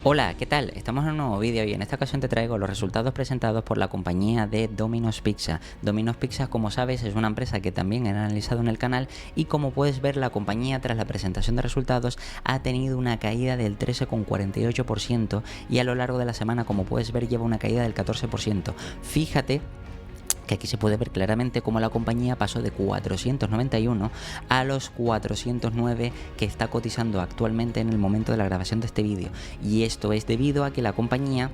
Hola, ¿qué tal? Estamos en un nuevo vídeo y en esta ocasión te traigo los resultados presentados por la compañía de Domino's Pizza. Domino's Pizza, como sabes, es una empresa que también he analizado en el canal y como puedes ver, la compañía tras la presentación de resultados ha tenido una caída del 13,48% y a lo largo de la semana, como puedes ver, lleva una caída del 14%. Fíjate que aquí se puede ver claramente cómo la compañía pasó de 491 a los 409 que está cotizando actualmente en el momento de la grabación de este vídeo. Y esto es debido a que la compañía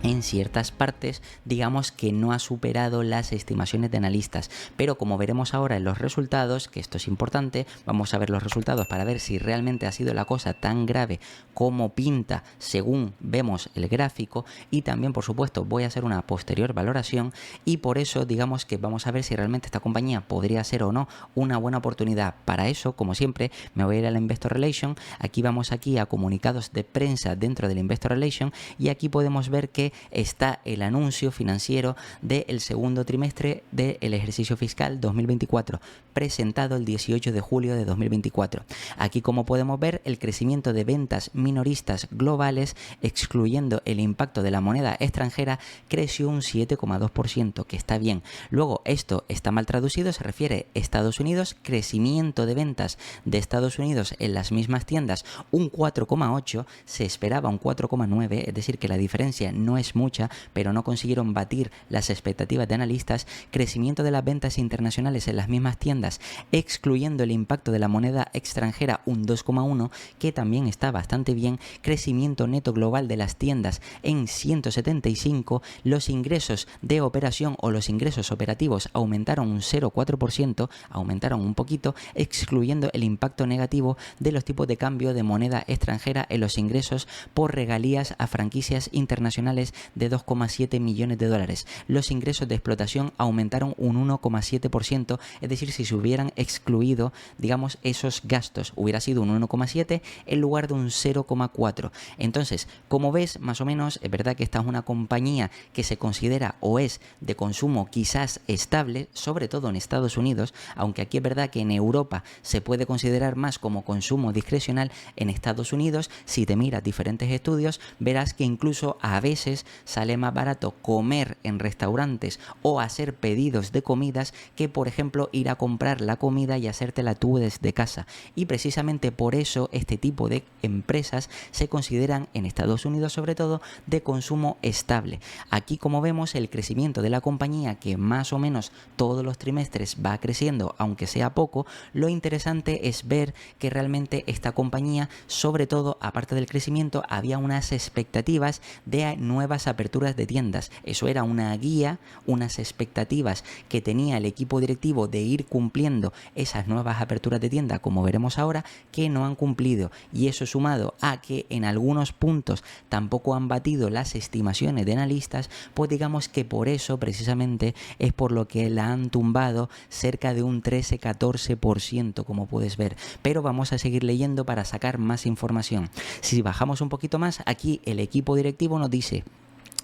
en ciertas partes, digamos que no ha superado las estimaciones de analistas, pero como veremos ahora en los resultados, que esto es importante, vamos a ver los resultados para ver si realmente ha sido la cosa tan grave como pinta según vemos el gráfico, y también por supuesto voy a hacer una posterior valoración y por eso digamos que vamos a ver si realmente esta compañía podría ser o no una buena oportunidad. Para eso, como siempre, me voy a ir a la Investor Relation, aquí vamos aquí a comunicados de prensa dentro del Investor Relation y aquí podemos ver que está el anuncio financiero del segundo trimestre del ejercicio fiscal 2024, presentado el 18 de julio de 2024. Aquí, como podemos ver, el crecimiento de ventas minoristas globales, excluyendo el impacto de la moneda extranjera, creció un 7,2%, que está bien. Luego, esto está mal traducido, se refiere a Estados Unidos, crecimiento de ventas de Estados Unidos en las mismas tiendas, un 4,8%, se esperaba un 4,9%, es decir, que la diferencia no es mucha, pero no consiguieron batir las expectativas de analistas. Crecimiento de las ventas internacionales en las mismas tiendas, excluyendo el impacto de la moneda extranjera, un 2,1%, que también está bastante bien. Crecimiento neto global de las tiendas en 175, los ingresos de operación o los ingresos operativos aumentaron un 0,4%, aumentaron un poquito, excluyendo el impacto negativo de los tipos de cambio de moneda extranjera en los ingresos por regalías a franquicias internacionales de 2,7 millones de dólares. Los ingresos de explotación aumentaron un 1,7%, es decir, si se hubieran excluido, digamos, esos gastos, hubiera sido un 1,7 en lugar de un 0,4. Entonces, como ves, más o menos, es verdad que esta es una compañía que se considera o es de consumo quizás estable, sobre todo en Estados Unidos, aunque aquí es verdad que en Europa se puede considerar más como consumo discrecional. En Estados Unidos, si te miras diferentes estudios, verás que incluso a veces sale más barato comer en restaurantes o hacer pedidos de comidas que, por ejemplo, ir a comprar la comida y hacértela tú desde casa. Y precisamente por eso este tipo de empresas se consideran en Estados Unidos, sobre todo, de consumo estable. Aquí, como vemos, el crecimiento de la compañía, que más o menos todos los trimestres va creciendo, aunque sea poco, lo interesante es ver que realmente esta compañía, sobre todo, aparte del crecimiento, había unas expectativas de nuevas aperturas de tiendas. Eso era una guía, unas expectativas que tenía el equipo directivo de ir cumpliendo esas nuevas aperturas de tienda, como veremos ahora, que no han cumplido. Y eso, sumado a que en algunos puntos tampoco han batido las estimaciones de analistas, pues digamos que por eso precisamente es por lo que la han tumbado cerca de un 13-14%, como puedes ver. Pero vamos a seguir leyendo para sacar más información. Si bajamos un poquito más, aquí el equipo directivo nos dice: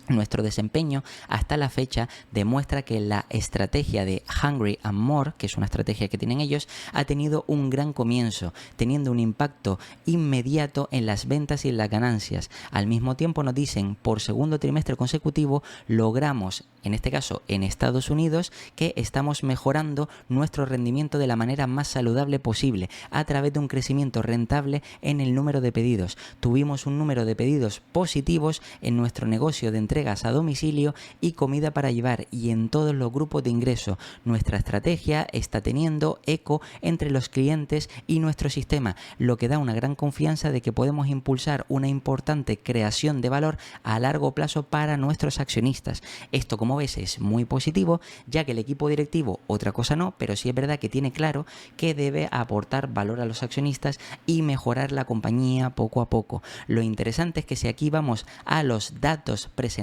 nuestro desempeño hasta la fecha demuestra que la estrategia de Hungry and More, que es una estrategia que tienen ellos, ha tenido un gran comienzo, teniendo un impacto inmediato en las ventas y en las ganancias. Al mismo tiempo nos dicen, por segundo trimestre consecutivo logramos, en este caso en Estados Unidos, que estamos mejorando nuestro rendimiento de la manera más saludable posible a través de un crecimiento rentable en el número de pedidos. Tuvimos un número de pedidos positivos en nuestro negocio de entregas a domicilio y comida para llevar, y en todos los grupos de ingreso. Nuestra estrategia está teniendo eco entre los clientes y nuestro sistema, lo que da una gran confianza de que podemos impulsar una importante creación de valor a largo plazo para nuestros accionistas. Esto, como ves, es muy positivo, ya que el equipo directivo, otra cosa no, pero sí es verdad que tiene claro que debe aportar valor a los accionistas y mejorar la compañía poco a poco. Lo interesante es que si aquí vamos a los datos presentados,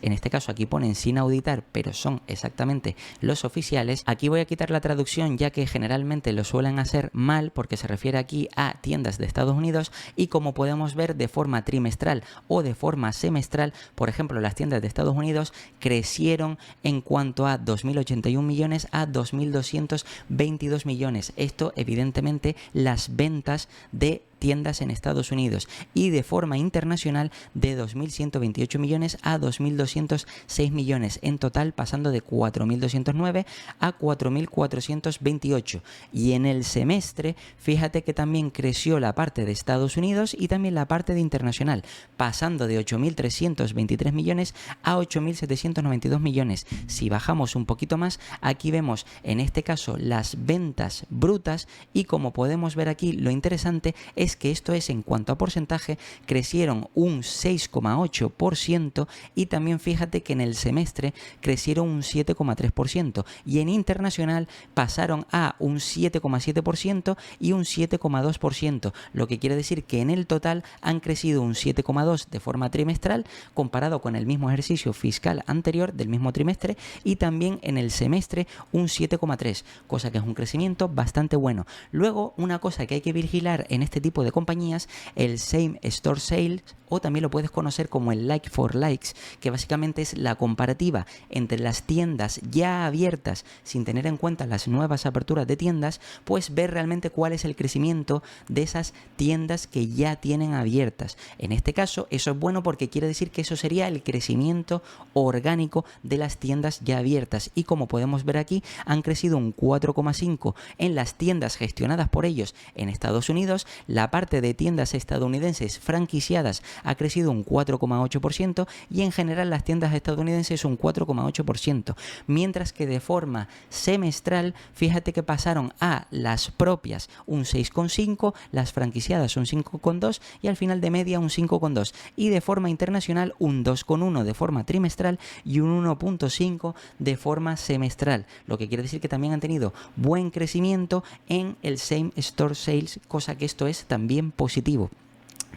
en este caso aquí ponen sin auditar, pero son exactamente los oficiales. Aquí voy a quitar la traducción, ya que generalmente lo suelen hacer mal, porque se refiere aquí a tiendas de Estados Unidos, y como podemos ver de forma trimestral o de forma semestral, por ejemplo, las tiendas de Estados Unidos crecieron en cuanto a 2.081 millones a 2.222 millones. Esto, evidentemente, las ventas de tiendas en Estados Unidos, y de forma internacional de 2.128 millones a 2.206 millones en total, pasando de 4.209 a 4.428. Y en el semestre, fíjate que también creció la parte de Estados Unidos y también la parte de internacional, pasando de 8.323 millones a 8.792 millones. Si bajamos un poquito más, aquí vemos en este caso las ventas brutas, y como podemos ver aquí, lo interesante es que esto es, en cuanto a porcentaje, crecieron un 6,8%, y también fíjate que en el semestre crecieron un 7,3%, y en internacional pasaron a un 7,7% y un 7,2%, lo que quiere decir que en el total han crecido un 7,2% de forma trimestral comparado con el mismo ejercicio fiscal anterior del mismo trimestre, y también en el semestre un 7,3%, cosa que es un crecimiento bastante bueno. Luego, una cosa que hay que vigilar en este tipo de compañías, el Same Store Sales, o también lo puedes conocer como el like for likes, que básicamente es la comparativa entre las tiendas ya abiertas sin tener en cuenta las nuevas aperturas de tiendas, pues ver realmente cuál es el crecimiento de esas tiendas que ya tienen abiertas. En este caso, eso es bueno porque quiere decir que eso sería el crecimiento orgánico de las tiendas ya abiertas, y como podemos ver aquí, han crecido un 4,5% en las tiendas gestionadas por ellos en Estados Unidos. La parte de tiendas estadounidenses franquiciadas ha crecido un 4,8%, y en general las tiendas estadounidenses un 4,8%, mientras que de forma semestral, fíjate que pasaron a las propias un 6,5%, las franquiciadas un 5,2% y al final de media un 5,2%, y de forma internacional un 2,1% de forma trimestral y un 1,5% de forma semestral, lo que quiere decir que también han tenido buen crecimiento en el Same Store Sales, cosa que esto es también positivo.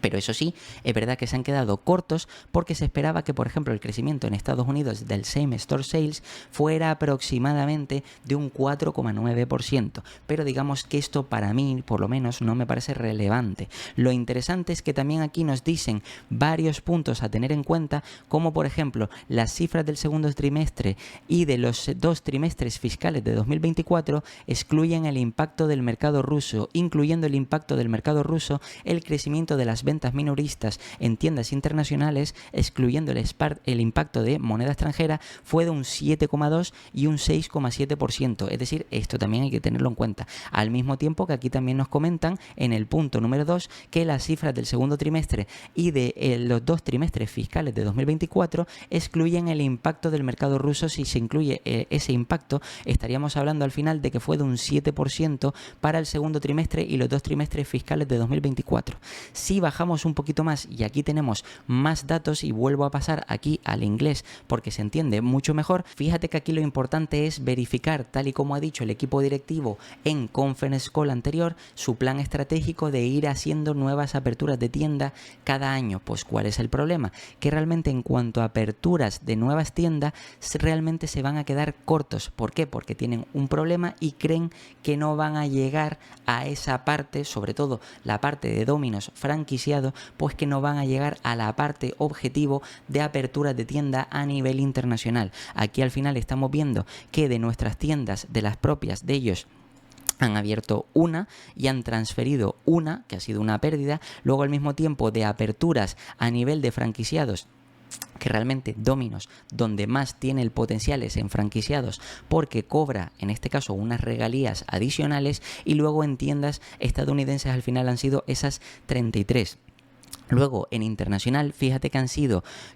Pero eso sí, es verdad que se han quedado cortos porque se esperaba que, por ejemplo, el crecimiento en Estados Unidos del Same Store Sales fuera aproximadamente de un 4,9%. Pero digamos que esto para mí, por lo menos, no me parece relevante. Lo interesante es que también aquí nos dicen varios puntos a tener en cuenta, como por ejemplo las cifras del segundo trimestre y de los 2 trimestres fiscales de 2024 excluyen el impacto del mercado ruso. Incluyendo el impacto del mercado ruso, el crecimiento de las ventas minoristas en tiendas internacionales, excluyendo el impacto de moneda extranjera, fue de un 7,2% y un 6,7%. Es decir, esto también hay que tenerlo en cuenta. Al mismo tiempo que aquí también nos comentan en el punto número 2 que las cifras del segundo trimestre y de los 2 trimestres fiscales de 2024 excluyen el impacto del mercado ruso. Si se incluye ese impacto, estaríamos hablando al final de que fue de un 7% para el segundo trimestre y los 2 trimestres fiscales de 2024. Si bajamos un poquito más, y aquí tenemos más datos, y vuelvo a pasar aquí al inglés porque se entiende mucho mejor, fíjate que aquí lo importante es verificar, tal y como ha dicho el equipo directivo en conference call anterior, su plan estratégico de ir haciendo nuevas aperturas de tienda cada año. Pues ¿cuál es el problema? Que realmente en cuanto a aperturas de nuevas tiendas, realmente se van a quedar cortos. ¿Por qué? Porque tienen un problema y creen que no van a llegar a esa parte, sobre todo la parte de Domino's franquiciado, pues que no van a llegar a la parte objetivo de apertura de tienda a nivel internacional. Aquí al final estamos viendo que de nuestras tiendas, de las propias de ellos, han abierto una y han transferido una, que ha sido una pérdida. Luego, al mismo tiempo, de aperturas a nivel de franquiciados, que realmente Domino's donde más tiene el potencial es en franquiciados, porque cobra en este caso unas regalías adicionales, y luego en tiendas estadounidenses al final han sido esas 33. Luego en internacional, fíjate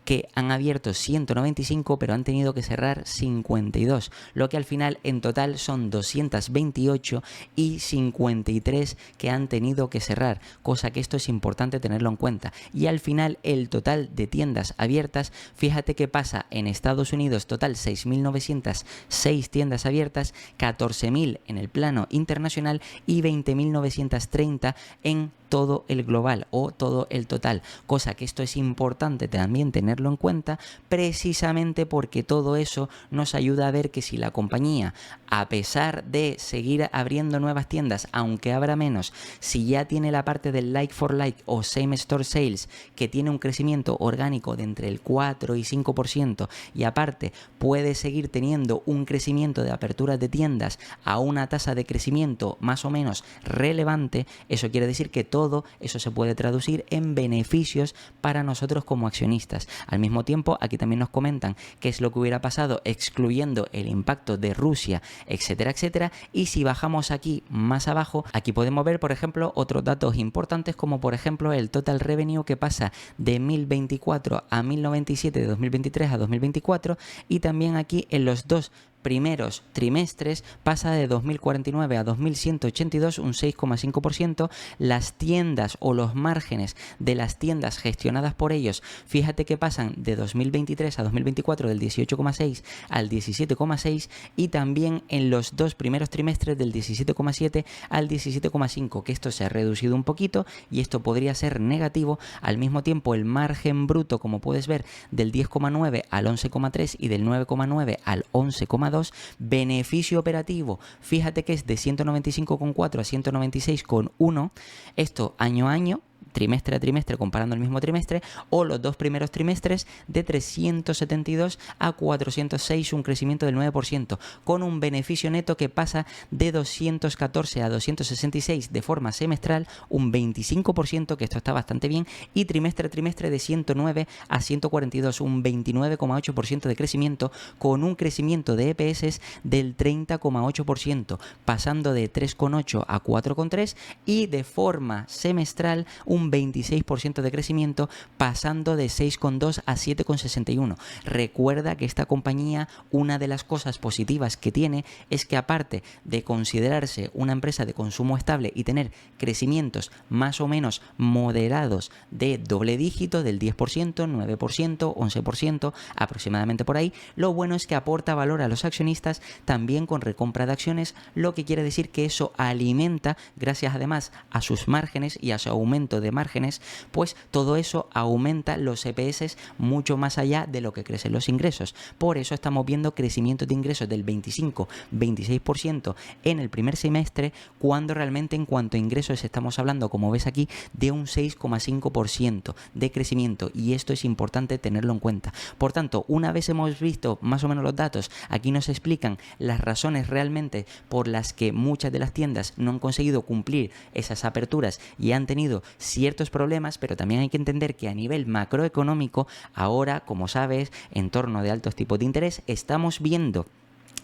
que han abierto 195, pero han tenido que cerrar 52, lo que al final en total son 228 y 53 que han tenido que cerrar, cosa que esto es importante tenerlo en cuenta. Y al final el total de tiendas abiertas, fíjate que pasa en Estados Unidos total 6.906 tiendas abiertas, 14.000 en el plano internacional y 20.930 en todo el global, o todo el total total, cosa que esto es importante también tenerlo en cuenta, precisamente porque todo eso nos ayuda a ver que si la compañía, a pesar de seguir abriendo nuevas tiendas, aunque abra menos, si ya tiene la parte del like for like o same store sales, que tiene un crecimiento orgánico de entre el 4 y 5%, y aparte puede seguir teniendo un crecimiento de aperturas de tiendas a una tasa de crecimiento más o menos relevante, eso quiere decir que todo eso se puede traducir en beneficios para nosotros como accionistas. Al mismo tiempo, aquí también nos comentan qué es lo que hubiera pasado excluyendo el impacto de Rusia, etcétera, etcétera. Y si bajamos aquí más abajo, aquí podemos ver, por ejemplo, otros datos importantes como por ejemplo el total revenue, que pasa de 1024 a 1097 de 2023 a 2024, y también aquí en los dos primeros trimestres pasa de 2049 a 2182, un 6,5%. Las tiendas o los márgenes de las tiendas gestionadas por ellos, fíjate que pasan de 2023 a 2024 del 18,6 al 17,6, y también en los dos primeros trimestres del 17,7 al 17,5, que esto se ha reducido un poquito y esto podría ser negativo. Al mismo tiempo, el margen bruto, como puedes ver, del 10,9 al 11,3 y del 9,9 al 11,2. Beneficio operativo, fíjate que es de 195,4 a 196,1, esto año a año, trimestre a trimestre, comparando el mismo trimestre, o los dos primeros trimestres de 372 a 406, un crecimiento del 9%, con un beneficio neto que pasa de 214 a 266 de forma semestral, un 25%, que esto está bastante bien, y trimestre a trimestre de 109 a 142, un 29,8% de crecimiento, con un crecimiento de EPS del 30,8%, pasando de 3,8 a 4,3, y de forma semestral un 26% de crecimiento, pasando de 6,2 a 7,61. Recuerda que esta compañía, una de las cosas positivas que tiene es que, aparte de considerarse una empresa de consumo estable y tener crecimientos más o menos moderados de doble dígito, del 10%, 9%, 11%, aproximadamente por ahí, lo bueno es que aporta valor a los accionistas también con recompra de acciones, lo que quiere decir que eso alimenta, gracias además a sus márgenes y a su aumento de márgenes, pues todo eso aumenta los EPS mucho más allá de lo que crecen los ingresos. Por eso estamos viendo crecimientos de ingresos del 25-26% en el primer semestre, cuando realmente en cuanto a ingresos estamos hablando, como ves aquí, de un 6,5% de crecimiento, y esto es importante tenerlo en cuenta. Por tanto, una vez hemos visto más o menos los datos, aquí nos explican las razones realmente por las que muchas de las tiendas no han conseguido cumplir esas aperturas y han tenido ciertos problemas, pero también hay que entender que a nivel macroeconómico, ahora, como sabes, en torno de altos tipos de interés, estamos viendo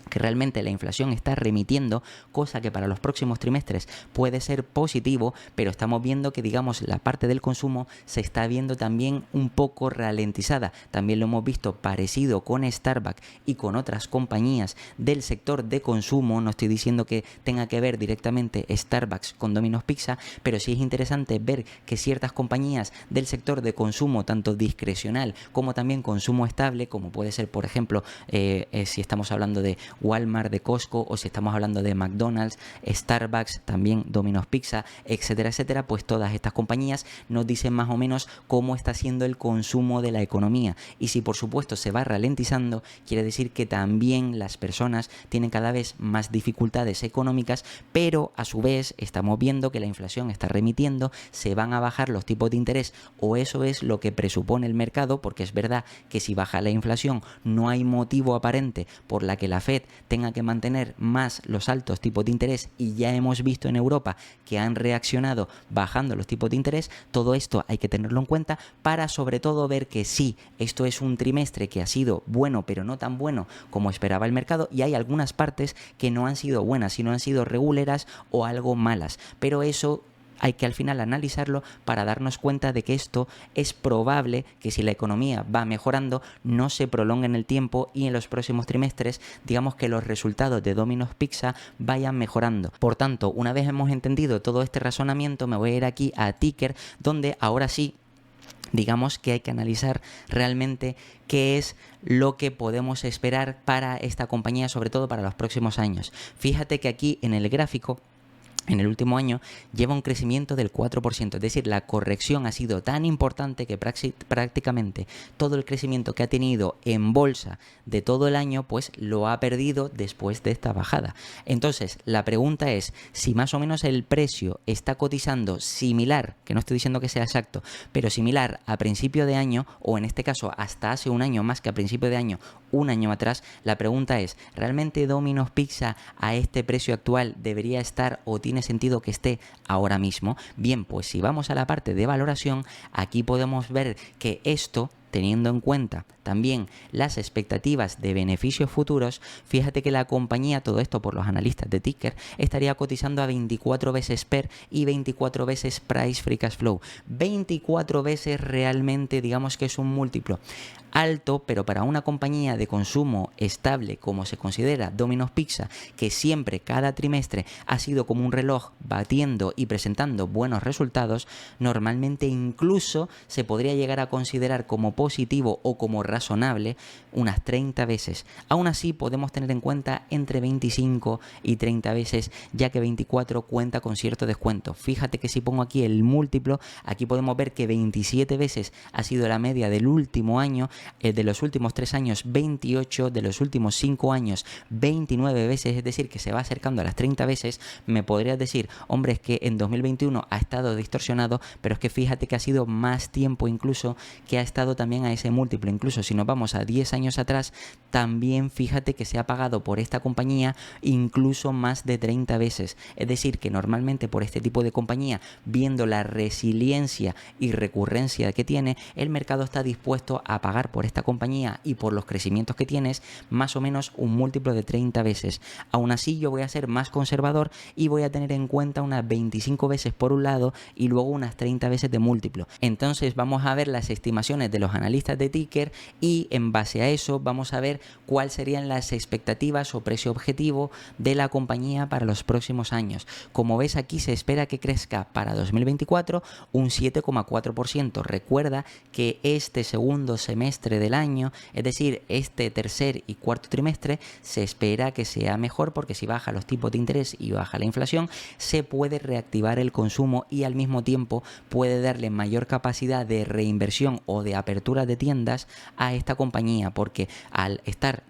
que realmente la inflación está remitiendo, cosa que para los próximos trimestres puede ser positivo, pero estamos viendo que, digamos, la parte del consumo se está viendo también un poco ralentizada. También lo hemos visto parecido con Starbucks y con otras compañías del sector de consumo. No estoy diciendo que tenga que ver directamente Starbucks con Domino's Pizza, pero sí es interesante ver que ciertas compañías del sector de consumo, tanto discrecional como también consumo estable, como puede ser, por ejemplo, si estamos hablando de Walmart, de Costco, o si estamos hablando de McDonald's, Starbucks, también Domino's Pizza, etcétera, etcétera, pues todas estas compañías nos dicen más o menos cómo está siendo el consumo de la economía. Y si por supuesto se va ralentizando, quiere decir que también las personas tienen cada vez más dificultades económicas, pero a su vez estamos viendo que la inflación está remitiendo, se van a bajar los tipos de interés, o eso es lo que presupone el mercado, porque es verdad que si baja la inflación no hay motivo aparente por la que la Fed tenga que mantener más los altos tipos de interés, y ya hemos visto en Europa que han reaccionado bajando los tipos de interés. Todo esto hay que tenerlo en cuenta para sobre todo ver que sí, esto es un trimestre que ha sido bueno, pero no tan bueno como esperaba el mercado, y hay algunas partes que no han sido buenas, sino han sido reguleras o algo malas, pero eso hay que al final analizarlo para darnos cuenta de que esto es probable que, si la economía va mejorando, no se prolongue en el tiempo y en los próximos trimestres, digamos, que los resultados de Domino's Pizza vayan mejorando. Por tanto, una vez hemos entendido todo este razonamiento, me voy a ir aquí a Ticker, donde ahora sí, digamos que hay que analizar realmente qué es lo que podemos esperar para esta compañía, sobre todo para los próximos años. Fíjate que aquí en el gráfico en el último año lleva un crecimiento del 4%, es decir, la corrección ha sido tan importante que prácticamente todo el crecimiento que ha tenido en bolsa de todo el año, pues lo ha perdido después de esta bajada. Entonces, la pregunta es si más o menos el precio está cotizando similar, que no estoy diciendo que sea exacto, pero similar a principio de año, o en este caso hasta hace un año más que a principio de año, un año atrás. La pregunta es, ¿realmente Domino's Pizza a este precio actual debería estar o tiene sentido que esté ahora mismo? Bien, pues si vamos a la parte de valoración, aquí podemos ver que esto, teniendo en cuenta también las expectativas de beneficios futuros, fíjate que la compañía, todo esto por los analistas de Ticker, estaría cotizando a 24 veces PER y 24 veces Price Free Cash Flow. 24 veces realmente, digamos que es un múltiplo alto, pero para una compañía de consumo estable como se considera Domino's Pizza, que siempre cada trimestre ha sido como un reloj batiendo y presentando buenos resultados, normalmente incluso se podría llegar a considerar como positivo o como razonable unas 30 veces. Aún así podemos tener en cuenta entre 25 y 30 veces, ya que 24 cuenta con cierto descuento. Fíjate que si pongo aquí el múltiplo, aquí podemos ver que 27 veces ha sido la media del último año, de los últimos 3 años 28, de los últimos 5 años 29 veces, es decir, que se va acercando a las 30 veces. Me podrías decir, hombre, es que en 2021 ha estado distorsionado, pero es que fíjate que ha sido más tiempo incluso que ha estado también a ese múltiplo. Incluso si nos vamos a 10 años atrás, también fíjate que se ha pagado por esta compañía incluso más de 30 veces. Es decir, que normalmente por este tipo de compañía, viendo la resiliencia y recurrencia que tiene, el mercado está dispuesto a pagar por esta compañía y por los crecimientos que tienes más o menos un múltiplo de 30 veces. Aún así, yo voy a ser más conservador y voy a tener en cuenta unas 25 veces por un lado y luego unas 30 veces de múltiplo. Entonces vamos a ver las estimaciones de los analistas de Ticker y en base a eso vamos a ver cuáles serían las expectativas o precio objetivo de la compañía para los próximos años. Como ves, aquí se espera que crezca para 2024 un 7,4%. Recuerda que este segundo semestre del año, es decir, este tercer y cuarto trimestre, se espera que sea mejor porque si baja los tipos de interés y baja la inflación, se puede reactivar el consumo y al mismo tiempo puede darle mayor capacidad de reinversión o de apertura de tiendas a esta compañía, porque al estar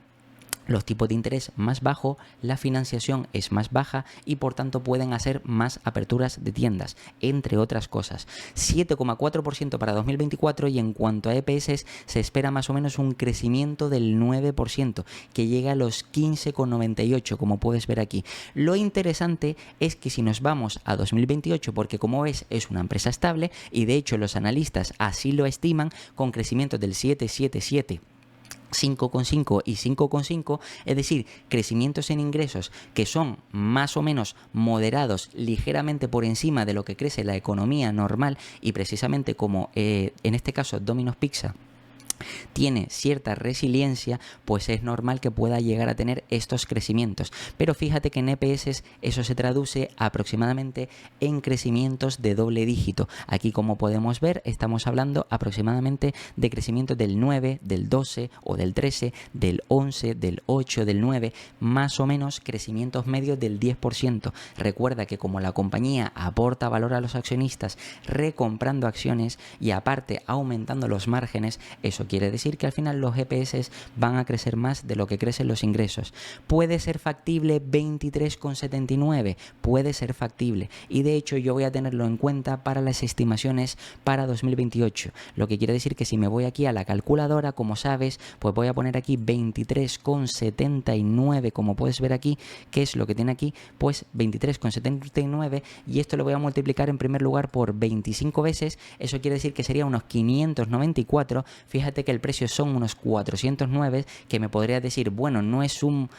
los tipos de interés más bajos, la financiación es más baja y por tanto pueden hacer más aperturas de tiendas, entre otras cosas. 7,4% para 2024 y en cuanto a EPS se espera más o menos un crecimiento del 9%, que llega a los 15,98, como puedes ver aquí. Lo interesante es que si nos vamos a 2028, porque como ves es una empresa estable y de hecho los analistas así lo estiman con crecimientos del 7,77, 5,5 y 5,5, es decir, crecimientos en ingresos que son más o menos moderados, ligeramente por encima de lo que crece la economía normal, y precisamente como en este caso Domino's Pizza tiene cierta resiliencia, pues es normal que pueda llegar a tener estos crecimientos. Pero fíjate que en EPS eso se traduce aproximadamente en crecimientos de doble dígito. Aquí, como podemos ver, estamos hablando aproximadamente de crecimientos del 9, del 12 o del 13, del 11, del 8, del 9, más o menos crecimientos medios del 10%. Recuerda que como la compañía aporta valor a los accionistas recomprando acciones y aparte aumentando los márgenes, eso quiere decir que al final los EPS van a crecer más de lo que crecen los ingresos. ¿Puede ser factible 23,79? Puede ser factible y de hecho yo voy a tenerlo en cuenta para las estimaciones para 2028. Lo que quiere decir que si me voy aquí a la calculadora, como sabes, pues voy a poner aquí 23,79, como puedes ver aquí, que es lo que tiene aquí, pues 23,79, y esto lo voy a multiplicar en primer lugar por 25 veces. Eso quiere decir que sería unos 594. Fíjate que el precio son unos 409, que me podría decir, bueno, no es un,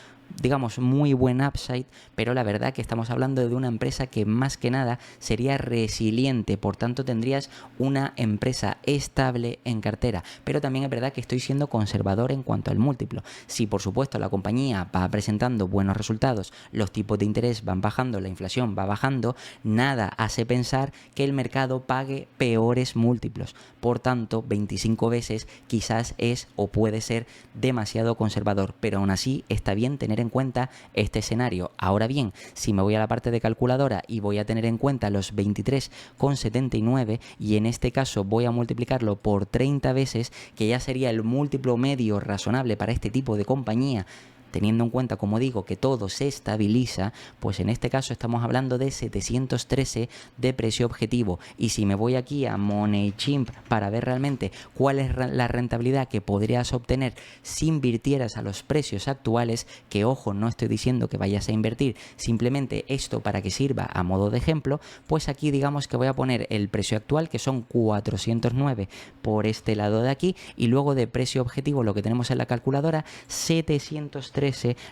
digamos, muy buen upside, pero la verdad que estamos hablando de una empresa que más que nada sería resiliente, por tanto tendrías una empresa estable en cartera. Pero también es verdad que estoy siendo conservador en cuanto al múltiplo. Si por supuesto la compañía va presentando buenos resultados, los tipos de interés van bajando, la inflación va bajando, nada hace pensar que el mercado pague peores múltiplos. Por tanto, 25 veces quizás es o puede ser demasiado conservador, pero aún así está bien tener tener en cuenta este escenario. Ahora bien, si me voy a la parte de calculadora y voy a tener en cuenta los 23,79 y en este caso voy a multiplicarlo por 30 veces, que ya sería el múltiplo medio razonable para este tipo de compañía, teniendo en cuenta, como digo, que todo se estabiliza, pues en este caso estamos hablando de 713 de precio objetivo. Y si me voy aquí a MoneyChimp para ver realmente cuál es la rentabilidad que podrías obtener si invirtieras a los precios actuales, que ojo, no estoy diciendo que vayas a invertir, simplemente esto para que sirva a modo de ejemplo, pues aquí digamos que voy a poner el precio actual, que son 409 por este lado de aquí, y luego de precio objetivo, lo que tenemos en la calculadora, 713,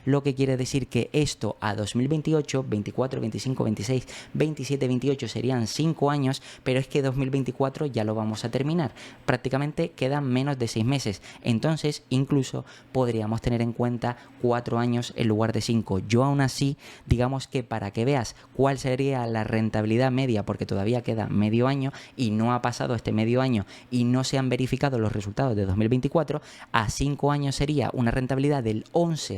lo que quiere decir que esto a 2028, 24, 25, 26, 27, 28 serían 5 años, pero es que 2024 ya lo vamos a terminar. Prácticamente quedan menos de 6 meses. Entonces, incluso podríamos tener en cuenta 4 años en lugar de 5. Yo aún así, digamos que para que veas cuál sería la rentabilidad media, porque todavía queda medio año y no ha pasado este medio año y no se han verificado los resultados de 2024, a 5 años sería una rentabilidad del 11,76%,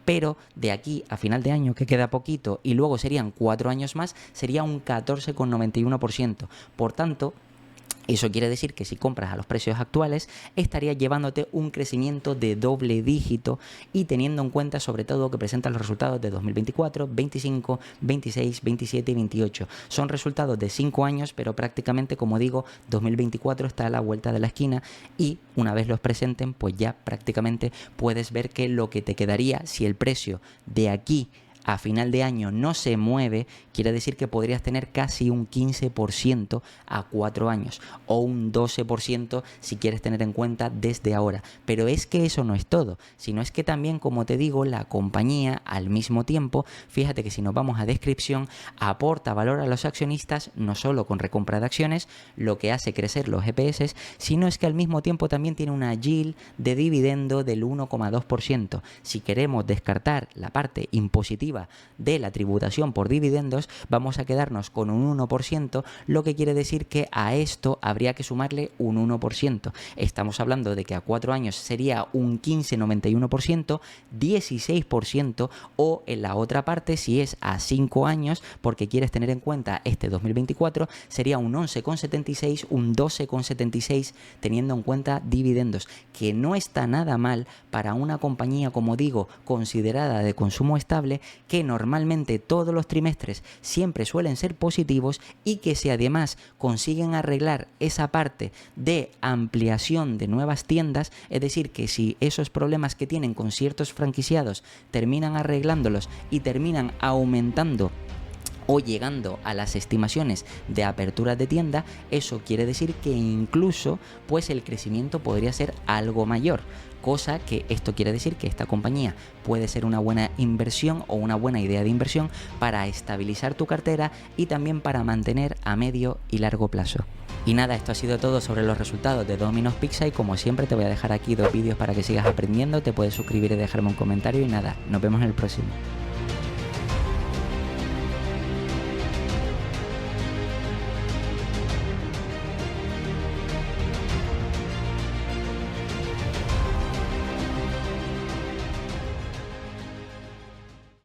pero de aquí a final de año, que queda poquito, y luego serían 4 años más, sería un 14,91%. Por tanto, eso quiere decir que si compras a los precios actuales estarías llevándote un crecimiento de doble dígito, y teniendo en cuenta sobre todo que presentan los resultados de 2024, 25, 26, 27 y 28. Son resultados de 5 años, pero prácticamente, como digo, 2024 está a la vuelta de la esquina, y una vez los presenten, pues ya prácticamente puedes ver que lo que te quedaría si el precio de aquí a final de año no se mueve, quiere decir que podrías tener casi un 15% a 4 años, o un 12% si quieres tener en cuenta desde ahora. Pero es que eso no es todo, sino es que también, como te digo, la compañía al mismo tiempo, fíjate que si nos vamos a descripción, aporta valor a los accionistas no solo con recompra de acciones, lo que hace crecer los EPS, sino es que al mismo tiempo también tiene una yield de dividendo del 1,2%. Si queremos descartar la parte impositiva de la tributación por dividendos, vamos a quedarnos con un 1%, lo que quiere decir que a esto habría que sumarle un 1%. Estamos hablando de que a 4 años sería un 15,91%, 16%, o en la otra parte, si es a 5 años, porque quieres tener en cuenta este 2024, sería un 11,76, un 12,76, teniendo en cuenta dividendos, que no está nada mal para una compañía, como digo, considerada de consumo estable, que normalmente todos los trimestres siempre suelen ser positivos, y que si además consiguen arreglar esa parte de ampliación de nuevas tiendas, es decir, que si esos problemas que tienen con ciertos franquiciados terminan arreglándolos y terminan aumentando o llegando a las estimaciones de aperturas de tienda, eso quiere decir que incluso pues el crecimiento podría ser algo mayor, cosa que esto quiere decir que esta compañía puede ser una buena inversión o una buena idea de inversión para estabilizar tu cartera y también para mantener a medio y largo plazo. Y nada, esto ha sido todo sobre los resultados de Domino's Pizza, y como siempre te voy a dejar aquí 2 vídeos para que sigas aprendiendo, te puedes suscribir y dejarme un comentario, y nada, nos vemos en el próximo.